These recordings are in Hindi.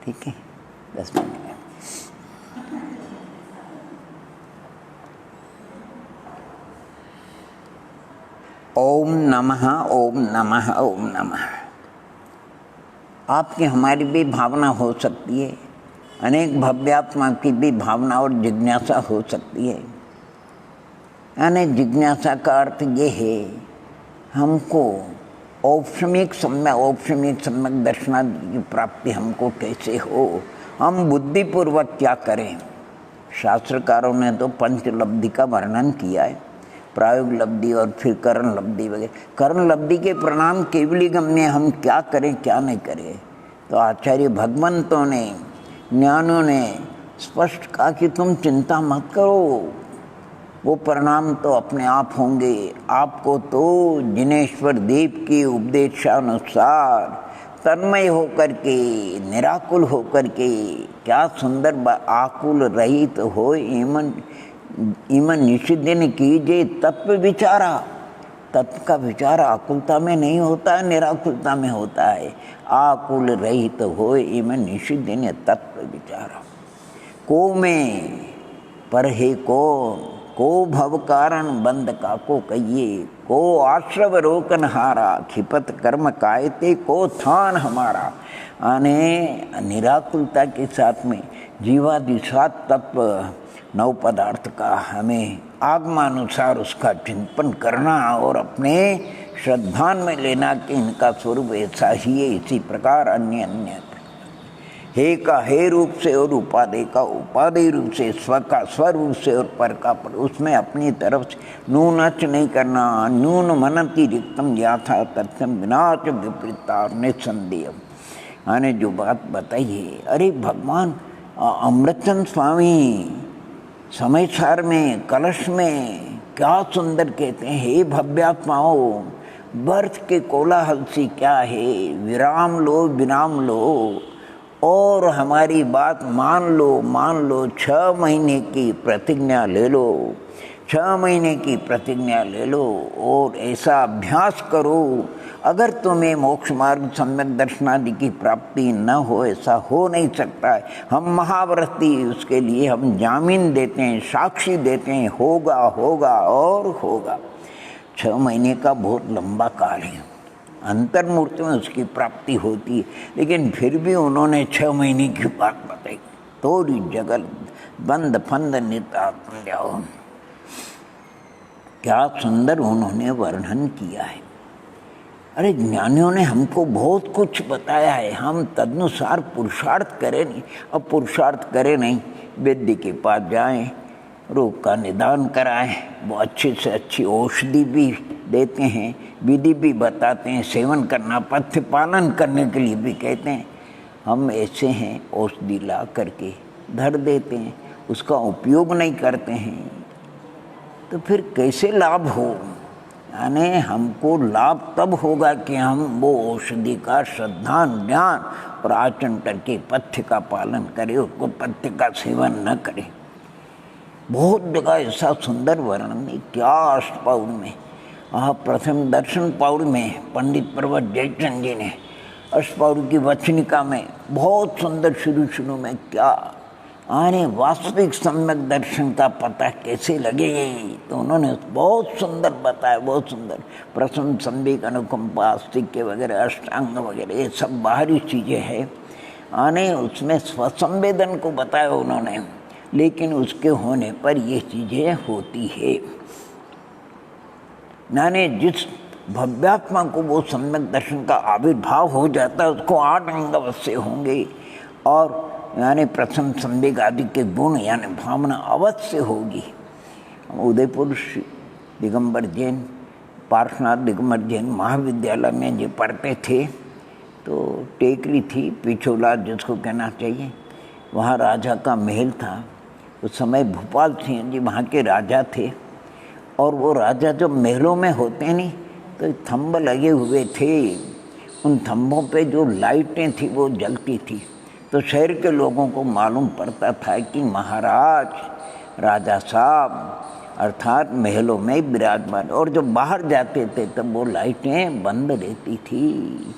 ठीक है, 10 मिनट। ओम नमः, ओम नमः, ओम नमः। आपकी हमारी भी भावना हो सकती है, अनेक भव्यात्मा की भी भावना और जिज्ञासा हो सकती है। यानी जिज्ञासा का अर्थ ये है, हमको औपशमिक सम्यक दर्शनादि की प्राप्ति हमको कैसे हो, हम बुद्धिपूर्वक क्या करें। शास्त्रकारों ने तो पंचलब्धि का वर्णन किया है, प्रायोग लब्धि और फिर करण लब्धि वगैरह। करण लब्धि के परिणाम केवली गम्य, हम क्या करें क्या नहीं करें। तो आचार्य भगवंतों ने, ज्ञानों ने स्पष्ट कहा कि तुम चिंता मत करो, वो परिणाम तो अपने आप होंगे। आपको तो जिनेश्वर देव के उपदेशानुसार तन्मय होकर के, निराकुल होकर के, क्या सुंदर आकुल रहित हो इमन निषिद्ध कीजिए तत्व विचारा। तत्व का विचार आकुलता में नहीं होता है, निराकुलता में होता है। आकुल रहित हो इमन निषिद्ध तत्व विचारा। को में पर हे को भव कारण बंद का को कहिए, को आश्रव रोकन हारा, खिपत कर्म कायते को थान हमारा। आने निराकुलता के साथ में जीवादि 7 तत्व 9 पदार्थ का हमें आगमानुसार उसका चिंतन करना और अपने श्रद्धान में लेना कि इनका स्वरूप ऐसा ही है। इसी प्रकार अन्य अन्य हे का हे रूप से और उपादेय का उपादेय रूप से, स्व का स्वरूप से और पर का पर, उसमें अपनी तरफ से न्यूनच नहीं करना। न्यून मनति रिक्तम याथा तथ्यम विनाच विपरीता निसंदेह। आने जो बात बताई है, अरे भगवान अमृतचंद स्वामी समयसार में कलश में क्या सुंदर कहते हैं, हे भव्यात्माओं, बर्थ के कोलाहल से क्या है, विराम लो विराम लो और हमारी बात मान लो। 6 महीने की प्रतिज्ञा ले लो, 6 महीने की प्रतिज्ञा ले लो और ऐसा अभ्यास करो। अगर तुम्हें मोक्ष मार्ग सम्यक दर्शनादि की प्राप्ति न हो, ऐसा हो नहीं सकता है। हम महाव्रती, उसके लिए हम जामीन देते हैं, साक्षी देते हैं, होगा होगा और होगा। 6 महीने का बहुत लंबा काल है, अंतर्मूर्ति में उसकी प्राप्ति होती है। लेकिन फिर भी उन्होंने 6 महीने की बात बताई। तोरी जगल बंद फंद निता, क्या सुंदर उन्होंने वर्णन किया है। अरे ज्ञानियों ने हमको बहुत कुछ बताया है, हम तदनुसार पुरुषार्थ करें नहीं। अब पुरुषार्थ करें नहीं, वैद्य के पास जाएं, रोग का निदान कराएं, वो अच्छी से अच्छी औषधि भी देते हैं, विधि भी बताते हैं, सेवन करना, पथ्य पालन करने के लिए भी कहते हैं। हम ऐसे हैं, औषधि ला करके धर देते हैं, उसका उपयोग नहीं करते हैं, तो फिर कैसे लाभ हो। यानी हमको लाभ तब होगा कि हम वो औषधि का श्रद्धा ज्ञान और आचरण करके पथ्य का पालन करें, उसको पथ्य का सेवन न करें। बहुत जगह ऐसा सुंदर वर्णन है, क्या अष्टपौर में, प्रथम दर्शन पौर में पंडित पर्वत जयचंद जी ने अष्टपौर की वचनिका में बहुत सुंदर शुरू में क्या आने वास्तविक सम्यक दर्शन का पता कैसे लगेगा, तो उन्होंने बहुत सुंदर बताया, बहुत सुंदर। प्रसन्न संवेग अनुकंपा आस्तिक्य वगैरह अष्टांग वगैरह ये सब बाहरी चीज़ें हैं। आने उसमें स्वसंवेदन को बताया उन्होंने, लेकिन उसके होने पर ये चीज़ें होती है। यानी जिस भव्यात्मा को वो सम्यक दर्शन का आविर्भाव हो जाता है, उसको 8 अंग अवश्य होंगे और यानी प्रथम संवेग आदि के गुण यानी भावना अवश्य होगी। उदयपुर दिगंबर जैन, पार्श्वनाथ दिगंबर जैन महाविद्यालय में जो पढ़ते थे, तो टेकरी थी, पिछोला जिसको कहना चाहिए, वहाँ राजा का महल था। उस समय भोपाल सिंह जी वहाँ के राजा थे, और वो राजा जब महलों में होते नहीं तो थंब लगे हुए थे, उन थंबों पे जो लाइटें थी वो जलती थी। तो शहर के लोगों को मालूम पड़ता था कि महाराज, राजा साहब अर्थात महलों में विराजमान, और जब बाहर जाते थे तब वो लाइटें बंद रहती थी।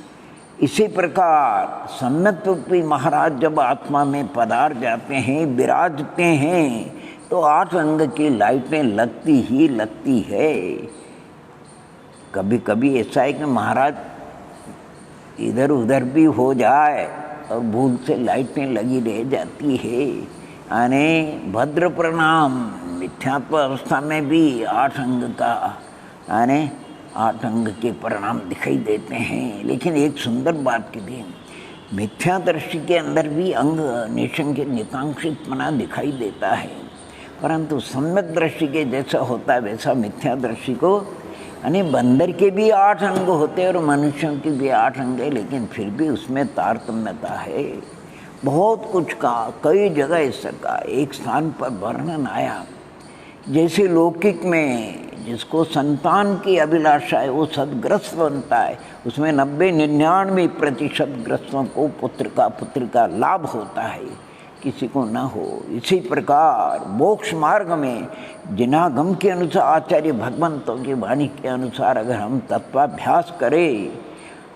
इसी प्रकार सम्यक रूपी महाराज जब आत्मा में पधार जाते हैं, विराजते हैं, तो 8 अंग की लाइटें लगती ही लगती है। कभी कभी ऐसा है कि महाराज इधर उधर भी हो जाए और भूल से लाइटें लगी रह जाती है। यानी भद्र प्रणाम, मिथ्यात्व अवस्था में भी 8 अंग का यानी 8 अंग के परिणाम दिखाई देते हैं। लेकिन एक सुंदर बात की थी, मिथ्या दृष्टि के अंदर भी अंग निशंक निकांक्षितपना दिखाई देता है, परंतु सम्यक दृष्टि के जैसा होता है वैसा मिथ्या दृष्टि को, यानी बंदर के भी 8 अंग होते हैं और मनुष्यों के भी 8 अंग है, लेकिन फिर भी उसमें तारतम्यता है। बहुत कुछ का कई जगह ऐसा का एक स्थान पर वर्णन आया, जैसे लौकिक में जिसको संतान की अभिलाषा है वो सदग्रस्त बनता है, उसमें 90-99% ग्रस्तों को पुत्र का लाभ होता है, किसी को ना हो। इसी प्रकार मोक्ष मार्ग में जिनागम के अनुसार, आचार्य भगवंतों की वाणी के अनुसार अगर हम तत्वाभ्यास करें,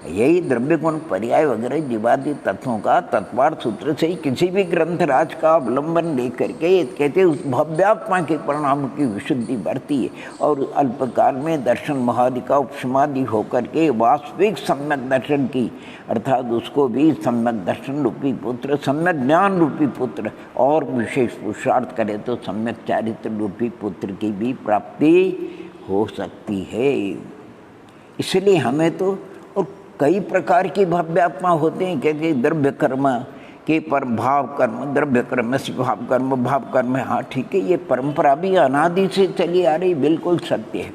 यही द्रव्य गुण पर्याय वगैरह जीवादि तत्वों का तत्वार्थ सूत्र से ही किसी भी ग्रंथराज का अवलंबन लेकर के कहते उस भव्यात्मा के परिणाम की विशुद्धि बढ़ती है और अल्पकाल में दर्शन महादि का उपशमादि होकर के वास्तविक सम्यक दर्शन की, अर्थात उसको भी सम्यक दर्शन रूपी पुत्र, सम्यक ज्ञान रूपी पुत्र और विशेष पुरुषार्थ करे तो सम्यक चारित्र रूपी पुत्र की भी प्राप्ति हो सकती है। इसलिए हमें तो कई प्रकार की भव्यात्मा होते हैं, कहते द्रव्य कर्म के पर भाव कर्म, द्रव्य कर्म से भाव कर्म। हाँ ठीक है, ये परंपरा भी अनादि से चली आ रही, बिल्कुल सत्य है।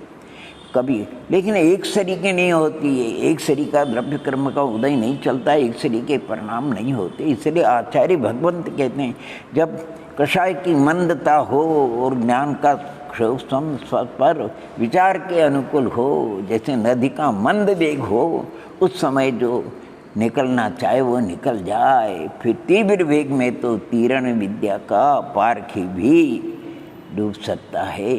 कभी लेकिन एक सरी की नहीं होती है, एक सरी का द्रव्य कर्म का उदय नहीं चलता है, एक सरी के परिणाम नहीं होते। इसलिए आचार्य भगवंत कहते हैं जब कषाय की मंदता हो और ज्ञान का क्षोभम पर विचार के अनुकूल हो, जैसे नदी का मंद वेग हो, उस समय जो निकलना चाहे वो निकल जाए। फिर तीव्र वेग में तो तीरण विद्या का पारखी भी डूब सकता है।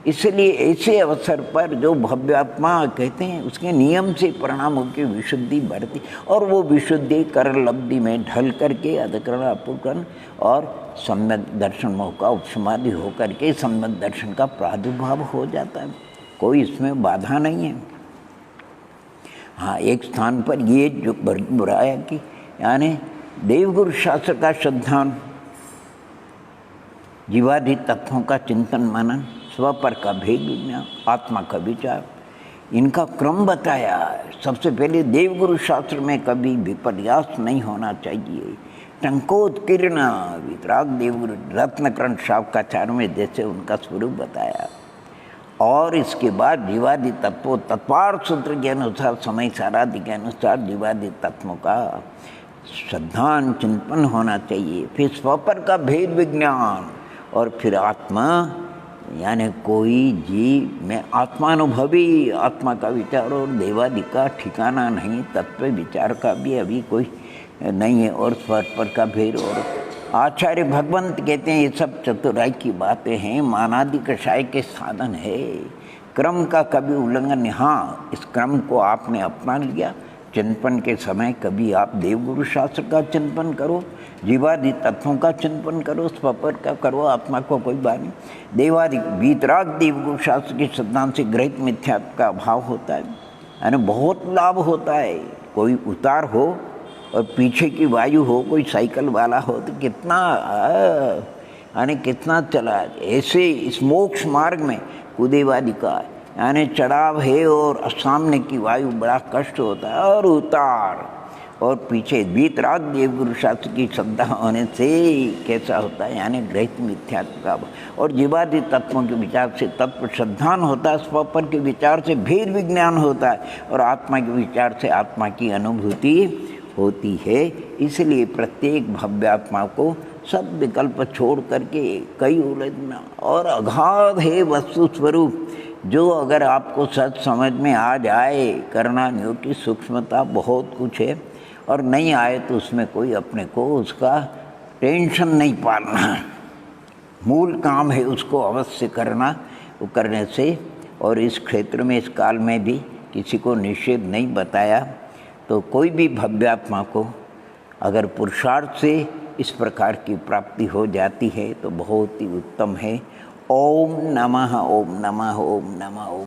इसलिए ऐसे अवसर पर जो भव्यात्मा कहते हैं उसके नियम से परिणामों की विशुद्धि बढ़ती और वो विशुद्धि कर लब्धि में ढल करके अधिकरण अपूर्ण और सम्यक दर्शन मोह का उपशमादि होकर के सम्यक दर्शन का प्रादुर्भाव हो जाता है, कोई इसमें बाधा नहीं है। हाँ, एक स्थान पर ये जो बुराया कि यानी देवगुरु शास्त्र का श्रद्धान, जीवादि तत्वों का चिंतन मनन, स्व पर का भेद विज्ञान, आत्मा का विचार, इनका क्रम बताया। सबसे पहले देवगुरु शास्त्र में कभी विपर्यास नहीं होना चाहिए। टंकोत्कीर्ण वितराग देवगुरु रत्नकरण शावकाचार्य में जैसे उनका स्वरूप बताया, और इसके बाद जीवादि तत्वों तत्वार्थ सूत्र के अनुसार, समय सारादि के अनुसार जीवादि तत्वों का श्रद्धान चिंतन होना चाहिए। फिर स्वपर का भेद विज्ञान और फिर आत्मा, यानी कोई जीव में आत्मानुभवी, आत्मा का विचार और देवादि का ठिकाना नहीं, तत्व विचार का भी अभी कोई नहीं है, और स्वपर का भेद। और आचार्य भगवंत कहते हैं ये सब चतुराई की बातें हैं, मानादि कषाय के साधन है, क्रम का कभी उल्लंघन। हाँ, इस क्रम को आपने अपना लिया, चिंतन के समय कभी आप देवगुरु शास्त्र का चिंतन करो, जीवादि तत्वों का चिंतन करो, स्वपर का करो, आत्मा को कोई बात नहीं। देवादि वीतराग देवगुरु शास्त्र के सिद्धांत से ग्रहित मिथ्यात्व का अभाव होता है, यानी बहुत लाभ होता है। कोई उतार हो और पीछे की वायु हो, कोई साइकिल वाला हो तो कितना यानी कितना चला। ऐसे इस मोक्ष मार्ग में कुदेवादि का यानी चढ़ाव है और सामने की वायु बड़ा कष्ट होता है, और उतार और पीछे वीतराग देवगुरु शास्त्र की श्रद्धा होने से कैसा होता है, यानी ग्रहित मिथ्यात्व का। और जीवादि तत्वों के विचार से तत्व श्रद्धान होता है, स्वपर के विचार से भेद विज्ञान होता है, और आत्मा के विचार से आत्मा की अनुभूति होती है। इसलिए प्रत्येक भव्यात्मा को सब विकल्प छोड़ करके कई उलझना और अगाध है वस्तु स्वरूप, जो अगर आपको सच समझ में आ जाए, करना नहीं की सूक्ष्मता बहुत कुछ है, और नहीं आए तो उसमें कोई अपने को उसका टेंशन नहीं पालना, मूल काम है उसको अवश्य करना। वो करने से, और इस क्षेत्र में इस काल में भी किसी को निषेध नहीं बताया, तो कोई भी भव्यात्मा को अगर पुरुषार्थ से इस प्रकार की प्राप्ति हो जाती है तो बहुत ही उत्तम है। ओम नमः ओम नमः ओम नमः ओम।